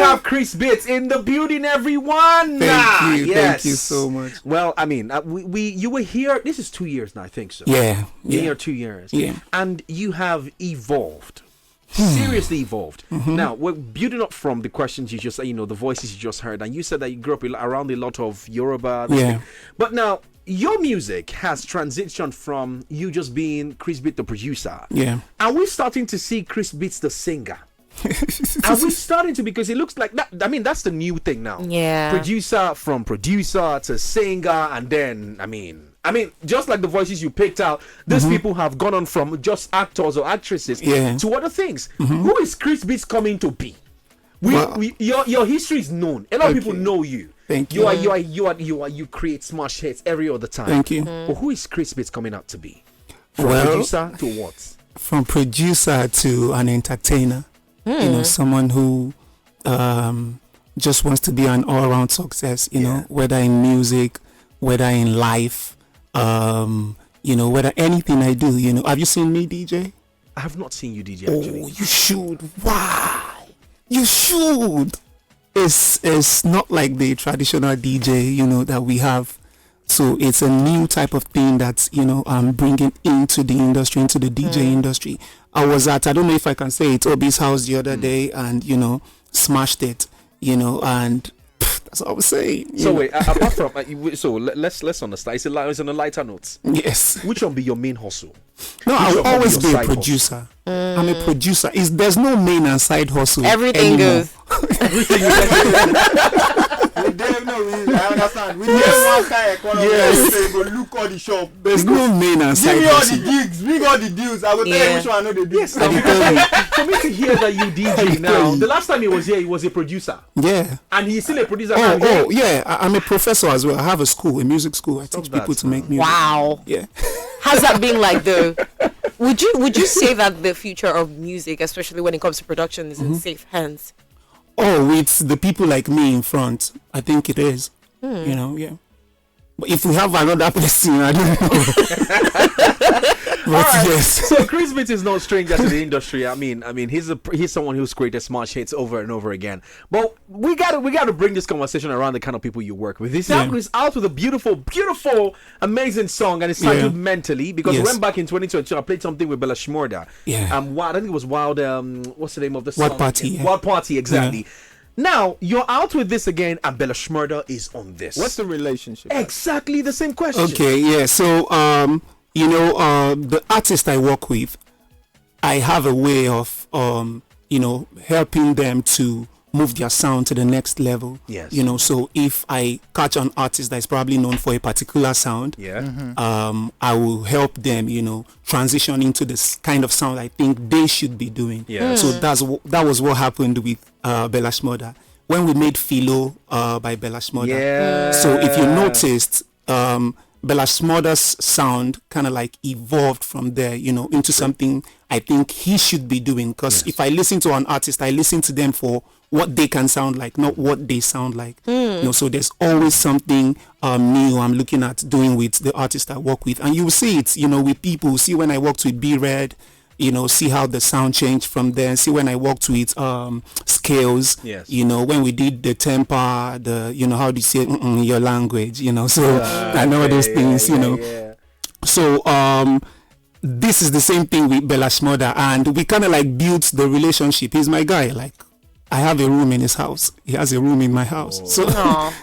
have KRIZBEATZ in the building, everyone. Thank you. Yes. Thank you so much. Well, I mean, you were here. This is 2 years now, I think so. Yeah. You're here 2 years. Yeah. And you have evolved. Seriously evolved. Now, we're building up from the questions you just, the voices you just heard, and you said that you grew up around a lot of Yoruba. Yeah. But now, your music has transitioned from you just being KRIZBEATZ the producer. Yeah. Are we starting to see KRIZBEATZ the singer? Are we starting to, because it looks like that, I mean, that's the new thing now. Yeah. Producer to singer, and then, I mean, just like the voices you picked out, these people have gone on from just actors or actresses to other things. Who is KRIZBEATZ coming to be? Your history is known. A lot of people know you. Thank you. You create smash hits every other time. Thank you. But who is KRIZBEATZ coming out to be? From producer to what? From producer to an entertainer. Someone who just wants to be an all-round success, know, whether in music, whether in life, whether anything I do, Have you seen me, DJ? I have not seen you, DJ, actually. Oh, you should. Why? You should. It's not like the traditional DJ, that we have. So it's a new type of thing that, I'm bringing into the industry, into the DJ industry. I was at, I don't know if I can say it, Obi's house the other day and, smashed it, and that's what I was saying. So wait, apart from, let's understand. It's on a lighter note. Yes. Which one be your main hustle? No, I'll always be a producer. I'm a producer. There's no main and side hustle. Everything goes. Everything I understand. We one kind of go look all the shop. There's no main and side hustle. Give me all the gigs, bring all the deals. I will tell you which one I know the deals. For me to hear that you DJ now, the last time he was here, he was a producer. Yeah. And he's still a producer now. Oh, yeah. I'm a professor as well. I have a school, a music school. I teach people to make music. Wow. Yeah. How's that been like though? Would you say that the future of music, especially when it comes to production, is in safe hands? Oh, with the people like me in front, I think it is. Yeah. But if we have another person, I don't know. But yes. So KRIZBEATZ is no stranger to the industry. I mean, he's someone who's created smash hits over and over again. But we gotta bring this conversation around the kind of people you work with. He's out with a beautiful, amazing song, and it's titled Mentally, because we went back in 2022. I played something with 𝐿𝐴. Yeah. I think it was Wild. What's the name of the song? Wild Party. Yeah. Wild Party, exactly. Yeah. Now you're out with this again, and 𝐿𝐴 is on this. What's the relationship? Exactly the same question. Okay, yeah. So the artist I work with, I have a way of helping them to move their sound to the next level. Yes. So if I catch an artist that is probably known for a particular sound, I will help them, transition into this kind of sound I think they should be doing. Yeah. So that was what happened with 𝐿𝐴. When we made Philo by 𝐿𝐴. Yeah. So if you noticed, 𝐿𝐴's sound kind of like evolved from there, into something I think he should be doing. Because if I listen to an artist, I listen to them for what they can sound like, not what they sound like. So there's always something new I'm looking at doing with the artist I work with. And you will see it, with people. See when I worked with B-Red, see how the sound changed from there. See when I worked with scales, when we did the temper, how do you say your language, so I know those things, So this is the same thing with 𝐿𝐴, and we kind of like built the relationship. He's my guy. Like, I have a room in his house. He has a room in my house. So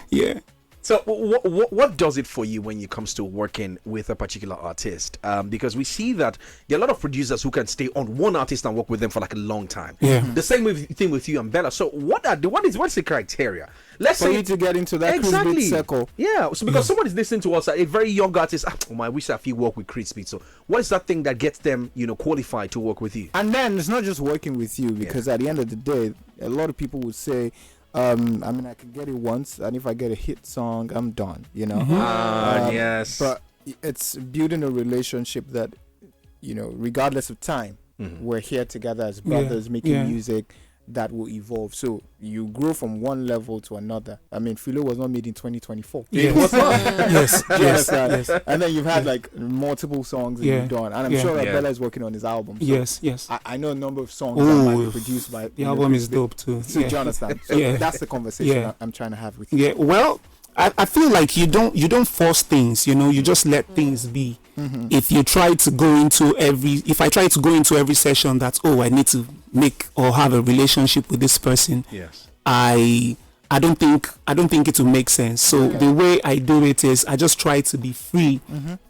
yeah. So what does it for you when it comes to working with a particular artist? Because we see that there are a lot of producers who can stay on one artist and work with them for like a long time. Yeah. The same thing with you and 𝐿𝐴. So what's the criteria? Let's for say you to get into that KRIZBEATZ circle. Yeah. So because someone is listening to us, a very young artist, I wish I feel work with KRIZBEATZ. So what is that thing that gets them, qualified to work with you? And then it's not just working with you, because at the end of the day, a lot of people would say, I can get it once, and if I get a hit song, I'm done, Yes. But it's building a relationship that, regardless of time, we're here together as brothers making music, that will evolve. So you grow from one level to another. I mean, Philo was not made in 2024. Yes. Yes. Yes. Yes. And then you've had like multiple songs that you've done, and I'm sure Bella is working on his album. So Yes. Yes. I know a number of songs that might be produced by The album is dope too. So do you understand? So that's the conversation I'm trying to have with you. Yeah. Well, I feel like you don't force things. You just let things be. If you try to go into if I try to go into every session that I need to make or have a relationship with this person, Yes. I don't think it will make sense. So the way I do it is I just try to be free.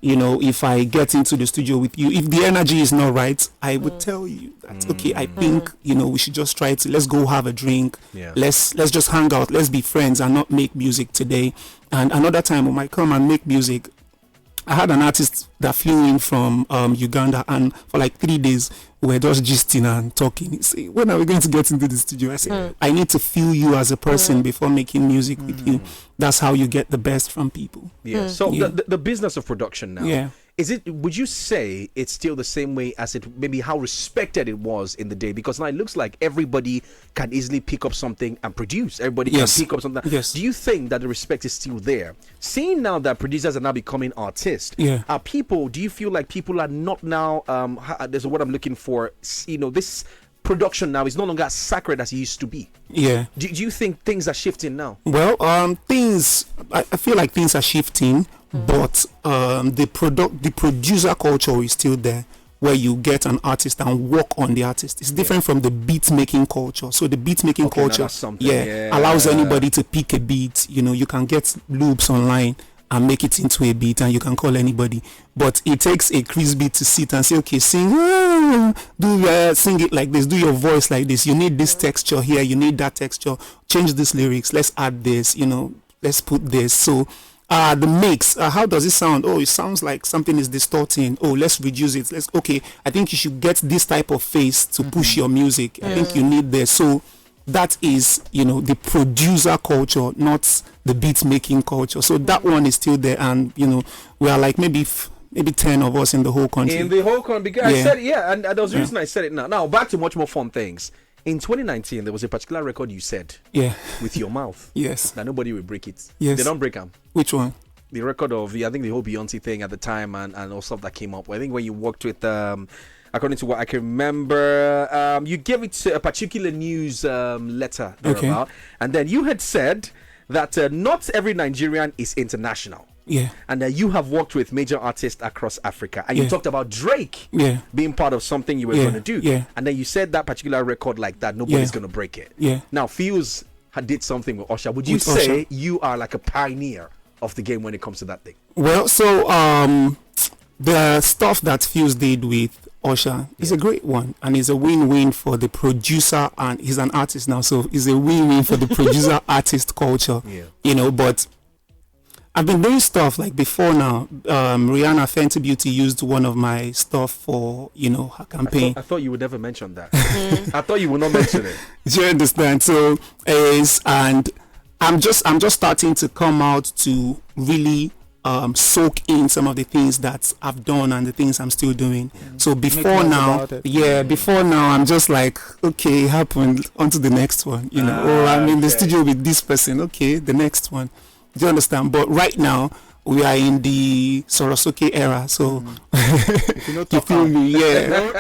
If I get into the studio with you, if the energy is not right, I would tell you that okay, I think we should just let's go have a drink. Yeah. Let's just hang out. Let's be friends and not make music today. And another time we might come and make music. I had an artist that flew in from Uganda, and for like 3 days we were just gisting and talking. He said, "When are we going to get into the studio?" I said, "I need to feel you as a person before making music with you. That's how you get the best from people." Yeah. So the business of production now. Yeah. Would you say it's still the same way as maybe how respected it was in the day? Because now it looks like everybody can easily pick up something and produce. Everybody can pick up something. Yes. Do you think that the respect is still there? Seeing now that producers are now becoming artists, do you feel like people are not now, there's a word I'm looking for, this production now is no longer as sacred as it used to be? Yeah. Do you think things are shifting now? Well, I feel like things are shifting, but the producer culture is still there, where you get an artist and work on the artist. It's different from the beat making culture. So the beat making culture allows anybody to pick a beat. You can get loops online and make it into a beat, and you can call anybody. But it takes a KRIZBEATZ to sit and say, okay, sing it like this, do your voice like this. You need this texture here, you need that texture. Change these lyrics. Let's add this. Let's put this. So the mix, how does it sound? It sounds like something is distorting. Let's reduce it. I think you should get this type of face to push your music. I think you need this. So that is, the producer culture, not the beat making culture. So that one is still there, and we are like maybe 10 of us in the whole country. In the whole country, because I said and there was a reason I said it now. Now back to much more fun things. In 2019, there was a particular record you said with your mouth. Yes. That nobody will break it. Yes. They don't break them. Which one? The record of I think the whole Beyonce thing at the time and all stuff that came up. I think when you worked with according to what I can remember, you gave it to a particular news letter thereabout, and then you had said that not every Nigerian is international. Yeah. And you have worked with major artists across Africa, and you talked about Drake being part of something you were going to do. Yeah. And then you said that particular record like that, nobody's going to break it. Yeah. Now, Fields did something with Usher. Would you say you are like a pioneer of the game when it comes to that thing? Well, so the stuff that Fields did with Usher is a great one, and it's a win-win for the producer, and he's an artist now, so it's a win-win for the producer artist culture. But I've been doing stuff like before now. Rihanna Fenty Beauty used one of my stuff for her campaign. I thought you would never mention that. I thought you would not mention it. Do you understand? So and I'm just starting to come out to really soak in some of the things that I've done and the things I'm still doing. So before now, I'm just like, okay, it happened, on to the next one. I'm in the studio with this person. Okay, the next one. Do you understand? But right now, we are in the Sorosoke era, so you feel me? Yeah.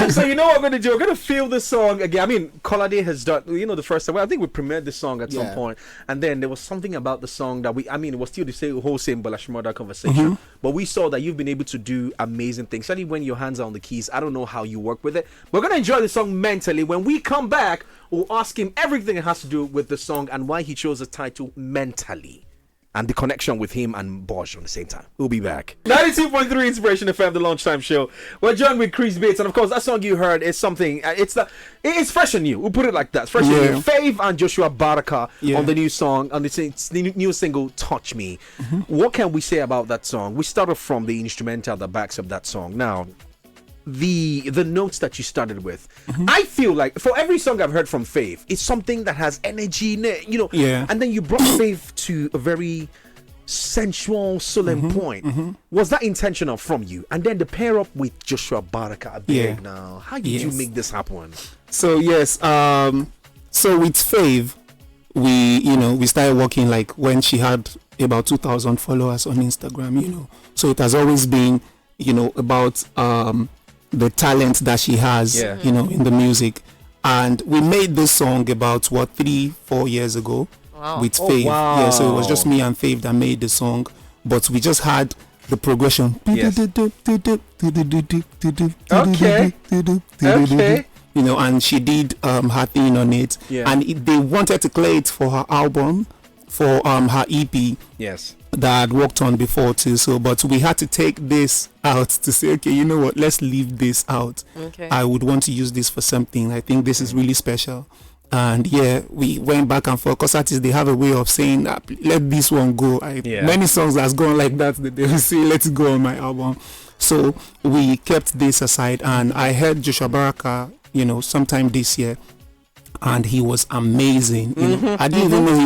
So you know what we're going to do? We're going to feel the song again. I mean, Kolade has done, the first time. Well, I think we premiered the song at some point, and then there was something about the song that it was still the whole same Balashmoda conversation, but we saw that you've been able to do amazing things, especially when your hands are on the keys. I don't know how you work with it. We're going to enjoy the song Mentally. When we come back, we'll ask him everything it has to do with the song and why he chose the title Mentally, and the connection with him and Bosch on the same time. We'll be back. 92.3 Inspiration FM, the lunchtime show. We're joined with KRIZBEATZ, and of course, that song you heard is something. It's fresh and new. We'll put it like that. It's fresh and new. Faith and Joshua Baraka on the new song, on the new single "Touch Me." What can we say about that song? We started from the instrumental that backs up that song. Now, the notes that you started with, I feel like for every song I've heard from Faith, it's something that has energy, and then you brought Faith to a very sensual, solemn point. Was that intentional from you? And then the pair up with Joshua Baraka. I beg now. How did you make this happen? So yes, so with Fav, we started working like when she had about 2,000 followers on Instagram, So it has always been, about the talent that she has, in the music. And we made this song about 3-4 years ago with Fav. Wow. Yeah, so it was just me and Fav that made the song, but we just had the progression. Yes. Okay. And she did her thing on it. Yeah. And they wanted to play it for her album, for her EP. Yes. That I'd worked on before too. So, but we had to take this out to say, okay, you know what? Let's leave this out. Okay. I would want to use this for something. I think this is really special. And we went back and forth because artists, they have a way of saying, let this one go. Many songs that's gone like that they will say, let it go on my album. So we kept this aside, and I heard Joshua Baraka, sometime this year, and he was amazing. I didn't even know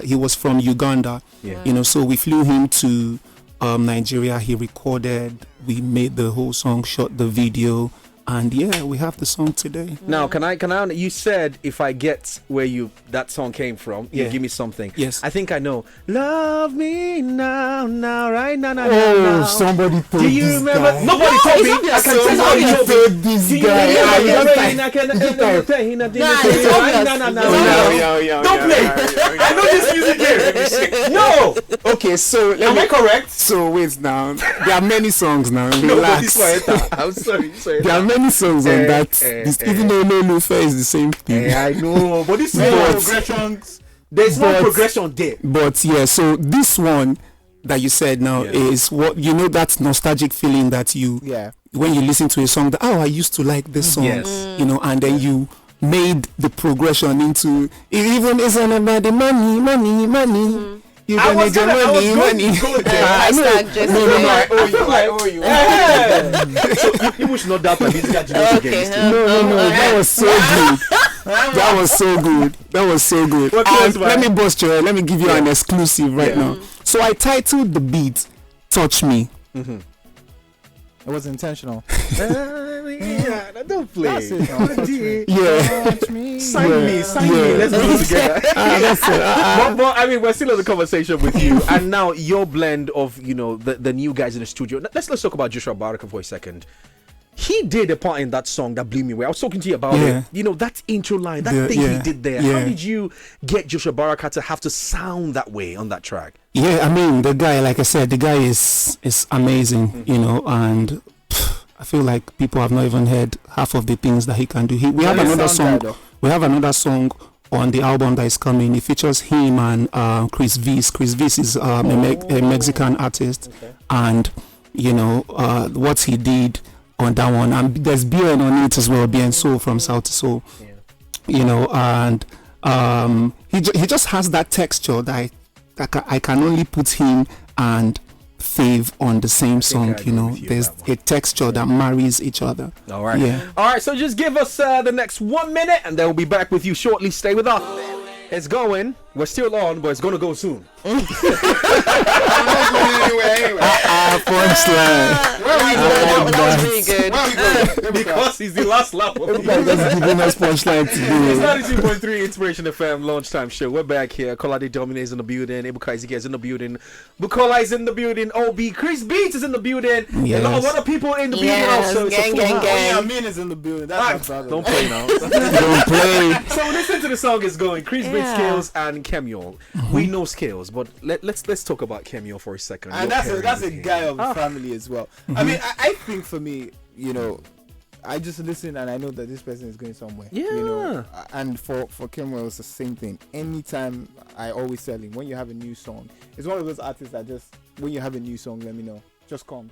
he was from Uganda. Yeah. So we flew him to Nigeria. He recorded, we made the whole song, shot the video, and we have the song today. Now, can I? You said if I get where that song came from, you give me something. Yes. I think I know. Love me now, right now, now. Oh, now. somebody told Do you this remember? guy. Nobody told me. I can tell how you told this guy. Don't play. I know this music here. No. Okay, so Am I correct? So wait now. There are many songs now. Nobody's Relax. quiet. I'm sorry. There are many songs on that. Even though No Lufa is the same thing. I know, but this is progressions. There's no progression there. But so this one that you said now is what that nostalgic feeling that when you listen to a song that I used to like this song, and then you made the progression into it even isn't about the money. You I was money. Hashtag just I owe you. So people should not doubt my music against you. No, that was so good. That was so good. And let me bust your head. Let me give you an exclusive right now. So I titled the beat "Touch Me." It was intentional. Don't play. That's it. Yeah. Sign me. Let's do it together. That's it. But I mean, we're still in the conversation with you, and now your blend of the new guys in the studio. Let's talk about Joshua Baraka for a second. He did a part in that song that blew me away. I was talking to you about it. That intro line, that thing he did there. How did you get Joshua Baraka to have to sound that way on that track? Yeah, I mean, the guy, like I said, the guy is amazing, and I feel like people have not even heard half of the things that he can do. We have another song. We have another song on the album that is coming. It features him and 𝐒𝐍𝐶. 𝐒𝐶 is a Mexican artist, and what he did on that one, and there's BN on it as well, BN Soul from South to Soul, and he just has that texture that I can only put him and Fav on the same song. There's a texture that marries each other. All right, so just give us the next 1 minute and then we'll be back with you shortly. Stay with us. It's going. We're still on, but it's gonna go soon. Punchline. That was really good. Because he's the last lap. That's giving us punchline today. It's 92.3 Inspiration FM lunchtime show. We're back here. 𝐿𝐈𝐑𝐀 is in the building. 𝐒𝐭𝐚𝐲 is in the building. 𝐒𝐿𝐈 is in the building. KRIZBEATZ is in the building. Yes. A lot of other people in the building also. Gang. Amin is in the building. That's my brother. Don't play now. Don't play. So listen to the song is going. KRIZBEATZ Skills and 𝐭𝐚𝐲. We know Skills, but let's talk about 𝐭𝐚𝐲 for a second. And that's a guy of the family as well. I mean, I think for me, I just listen and I know that this person is going somewhere. Yeah. And for 𝐭𝐚𝐲, it's the same thing. Anytime, I always tell him, when you have a new song, it's one of those artists that just, when you have a new song, let me know. Just come.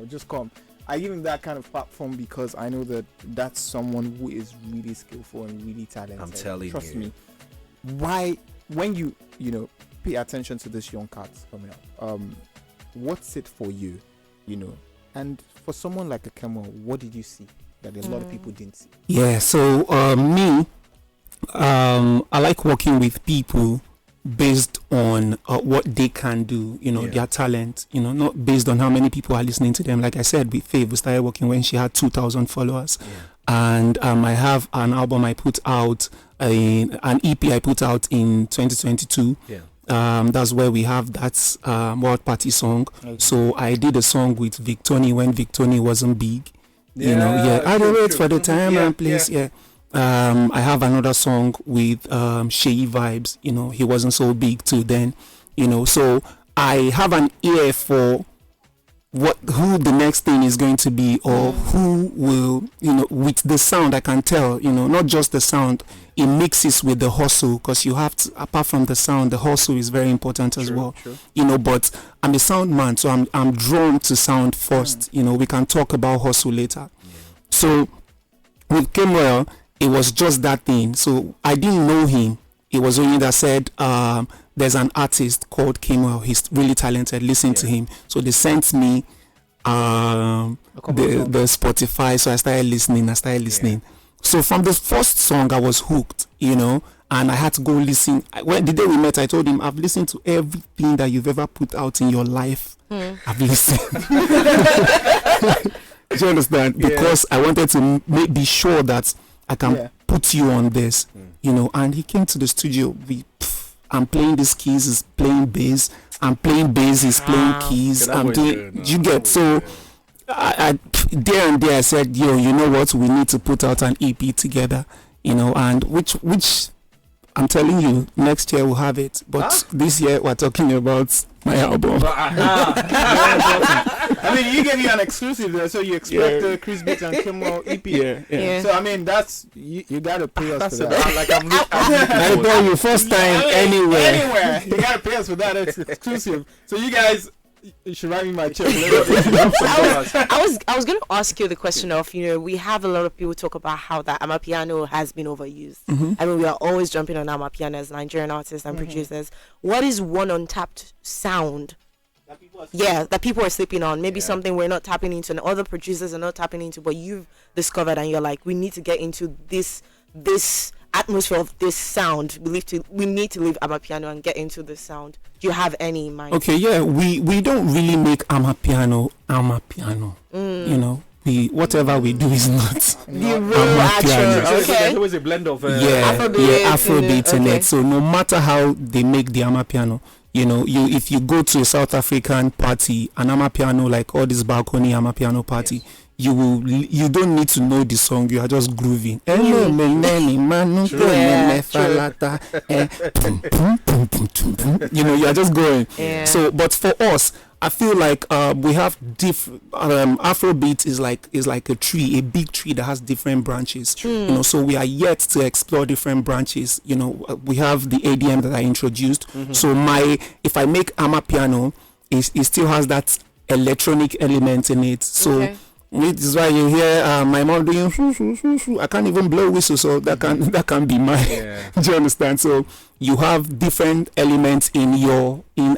Just come. I give him that kind of platform because I know that that's someone who is really skillful and really talented. I'm telling Trust you. me. Why, when you pay attention to this young cats coming up, what's it for you, and for someone like 𝐭𝐚𝐲, what did you see that a lot of people didn't see? Yeah, so me, I like working with people based on what they can do, their talent, not based on how many people are listening to them. Like I said, with Faith, we started working when she had 2,000 followers. And I have an album I put out, an EP I put out in 2022. That's where we have that World Party song. So I did a song with 𝐕𝐶𝐶𝐍𝐼 when 𝐕𝐶𝐶𝐍𝐼 wasn't big. I don't wait for the time and place. I have another song with 𝐒𝐨𝐧𝐧𝐞𝐜. He wasn't so big too then. So I have an ear for who the next thing is going to be, or who will, with the sound. I can tell, not just the sound, it mixes with the hustle, because you have to, apart from the sound, the hustle is very important as well. But I'm a sound man, so I'm drawn to sound first. We can talk about hustle later. So with 𝐭𝐴𝐬𝐿, it was just that thing. So I didn't know him. It was only that said, there's an artist called 𝐭𝐴𝐬𝐿. He's really talented. Listen to him. So they sent me the Spotify. So I started listening. So from the first song, I was hooked, and I had to go listen. When the day we met, I told him, I've listened to everything that you've ever put out in your life. I've listened. Do you understand? Because I wanted to be sure that I can put you on this, and he came to the studio. I'm playing these keys, he's playing bass. I'm playing bass, he's playing keys. I'm doing, you get, so I there and there I said, yo, you know what, we need to put out an EP together, and which I'm telling you, next year we'll have it. But this year we're talking about my album. I mean, you gave me an exclusive there, so you expect the KRIZBEATZ and 𝐭𝐴𝐬𝐿 EP. So I mean, that's you gotta pay us for that. Like I told you, first time anywhere. You gotta pay us for that. It's exclusive. So you guys. You should write me my check. I was going to ask you the question of, we have a lot of people talk about how that amapiano has been overused. I mean, we are always jumping on amapiano as Nigerian artists and producers. What is one untapped sound that people are sleeping on? Maybe something we're not tapping into and other producers are not tapping into, but you've discovered and you're like, we need to get into this atmosphere of this sound. We need to leave amapiano and get into this sound. Do you have any in mind? Okay, we don't really make amapiano. Whatever we do is not amapiano. Okay. There's always a blend of afrobeats in it. So no matter how they make the amapiano, if you go to a South African party, an amapiano, like all this balcony amapiano party, you don't need to know the song, you are just grooving. You are just going. So but for us, I feel like we have different Afrobeat is like a tree, a big tree that has different branches. So we are yet to explore different branches. We have the ADM that I introduced. So if I make amapiano, it still has that electronic element in it. So which is why you hear my mom doing I can't even blow whistle, so that can be mine. Do you understand? So you have different elements in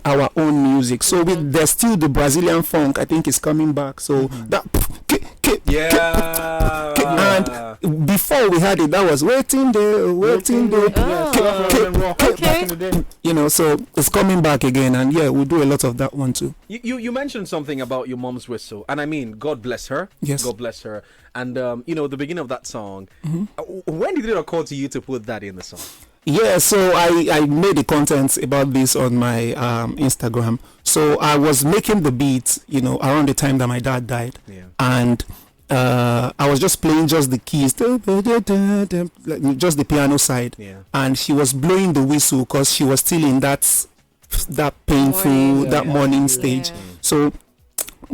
our own music. So there's still the Brazilian funk, I think, is coming back. So that and before we had it, that was waiting there. So it's coming back again, and we'll do a lot of that one too. You mentioned something about your mom's whistle, and I mean, God bless her. Yes, God bless her. And the beginning of that song, when did it occur to you to put that in the song? So I made the content about this on my Instagram. So I was making the beat, around the time that my dad died, and I was just playing just the keys, just the piano side, and she was blowing the whistle because she was still in that painful morning stage. So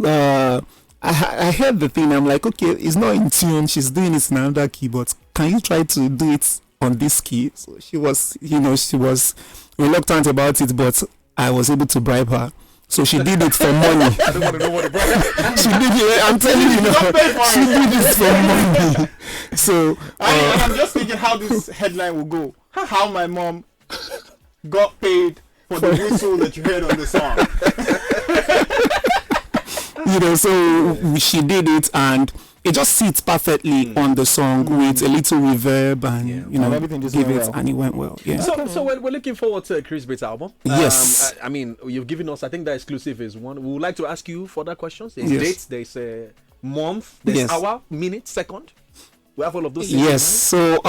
I heard the thing. I'm like, okay, it's not in tune. She's doing it in another key, but can you try to do it on this key? So she was reluctant about it, but I was able to bribe her. So she did it for money. I don't want to know what the bribe. She did it. I'm telling you now. She did it for money. So I'm just thinking how this headline will go. How my mom got paid for the whistle that you heard on the song. So she did it, and it just sits perfectly on the song with a little reverb and you know, And everything just give went it, well. and it went well. Yeah. So we're looking forward to KRIZBEATZ album. Yes. I mean, you've given us, I think the exclusive is one. We would like to ask you further questions. There's Yes. dates, there's a month, there's Yes. hour, minute, second. We have all of those things. Yes. So,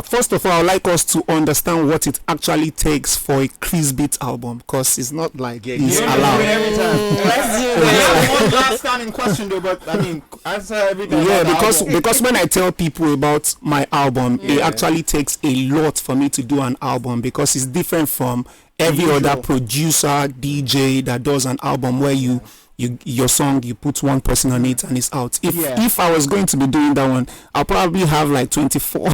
first of all, I'd like us to understand what it actually takes for a KRIZBEATZ album, because it's not like it's yeah. allowed. Every time. I have one last standing question though, but I mean, answer everything. Yeah, about the album. because when I tell people about my album, it actually takes a lot for me to do an album, because it's different from every other producer, DJ that does an album where your song, you put one person on it and it's out. If I was going to be doing that one, I'll probably have like 24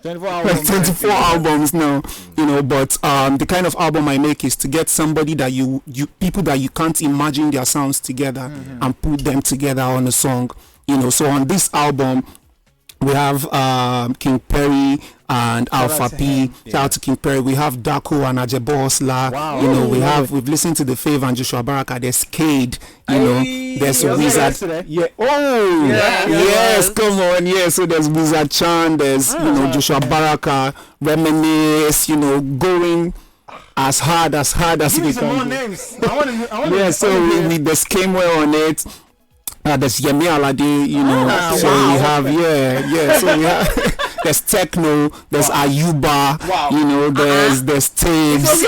24 albums now, you know. But the kind of album I make is to get somebody that you people that you can't imagine their sounds together and put them together on a song, you know. So on this album we have King Perry and Alpha P. Shout out to King Perry. We have Daco and 𝐻𝐍𝐲𝐷. Wow. You know, we've listened to the Fave and Joshua Baraka. There's 𝐒𝐭𝐻𝐿. You know, there's 𝐻𝐿�Z𝐷. Yeah. Oh. Yes. Come on. Yeah. So there's Wizard Chan. There's you know, Joshua Baraka, Reminisce. You know, going as hard as Give me we some more can. names. I want Yeah. So there's 𝐭𝐻𝐿 on it. There's Yemi Alade, you know. So we have So we have there's techno, there's Ayuba, you know. There's Tabes.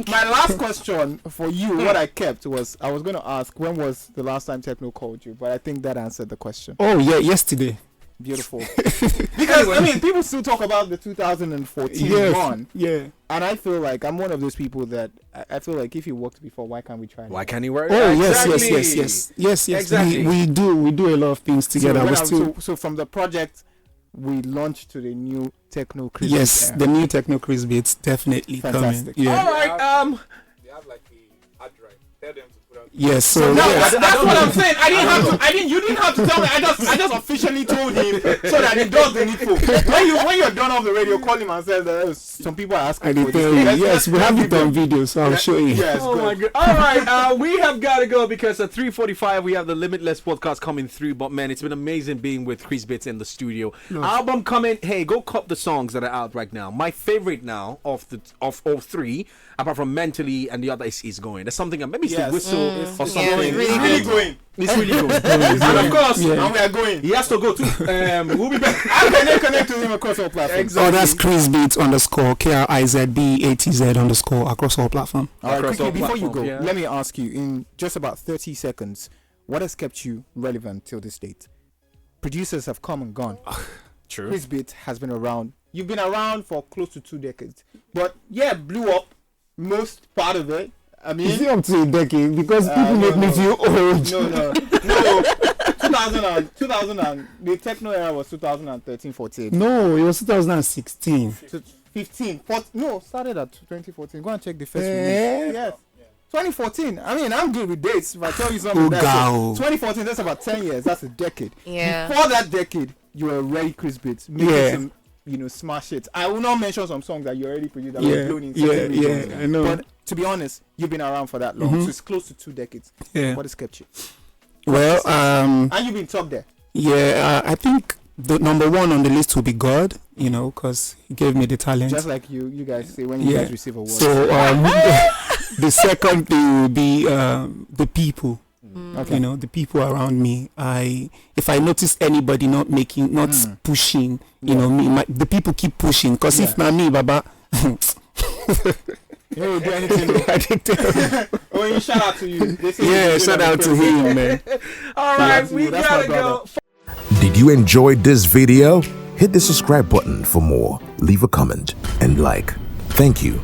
My last question for you, what I kept was, I was going to ask, when was the last time techno called you? But I think that answered the question. Oh yeah, yesterday. Beautiful. Because I mean, people still talk about the 2014 one. Yeah. And I feel like I'm one of those people that I feel like if it worked before, why can't we try it? Why can't he wear it? Oh Exactly. yes. Exactly. We do a lot of things together. So from the project, we launched to the new techno KRIZBEATZ. Yes, the new techno KRIZBEATZ definitely Fantastic. coming. Yeah. All right. They have like a hard drive. Tell them to put out. Yes. So That's what I'm saying. You didn't have to tell me. I just officially told him so that he does the needful. When you're done off the radio, call him and say that some people are asking I for did tell this. you. Yes, we have it on video, so I'll show you. Yes, Oh my god! All right, we have got to go because at 3:45 we have the Limitless podcast coming through. But man, it's been amazing being with KRIZBEATZ in the studio. Album coming. Hey, go cop the songs that are out right now. My favorite now of all three, apart from Mentally and the other is Going. There's something. Maybe it's the whistle or something. really really going. It's really going. And of course, and we are going. He has to go too. We'll be back. I connect to him across all platforms. Oh, that's KRIZBEATZ _ KRIZBEATZ _ across all platforms. All right, Across quickly, all before you go, platforms, yeah. let me ask you in just about 30 seconds, what has kept you relevant till this date? Producers have come and gone. True. KRIZBEATZ has been around. You've been around for close to 2 decades. But blew up most part of it. I mean, up to a decade because people make me feel old. no. 2000 and the techno era was 2013-14. No, it was 2016. 15, started at 2014. Go and check the first release. Yes. 2014. I mean, I'm good with dates. If I tell you something, that's 2014. That's about 10 years. That's a decade. Yeah. Before that decade, you were already KRIZBEATZ making some, smash hits. I will not mention some songs that you already produced that were blown in. I know. But to be honest, you've been around for that long, so it's close to 2 decades. Yeah. What has kept you? Well, And you've been top there. yeah, I think the number one on the list will be God, you know, because he gave me the talent. Just like you guys say when you guys receive awards. So the second thing will be the people. Okay. You know, the people around me. If I notice anybody not pushing, you know, the people keep pushing. Because if not me, Baba. You don't do anything. Oh, shout out to you. Shout out to him, man. All right, we gotta go. Did you enjoy this video? Hit the subscribe button for more, leave a comment and like. Thank you.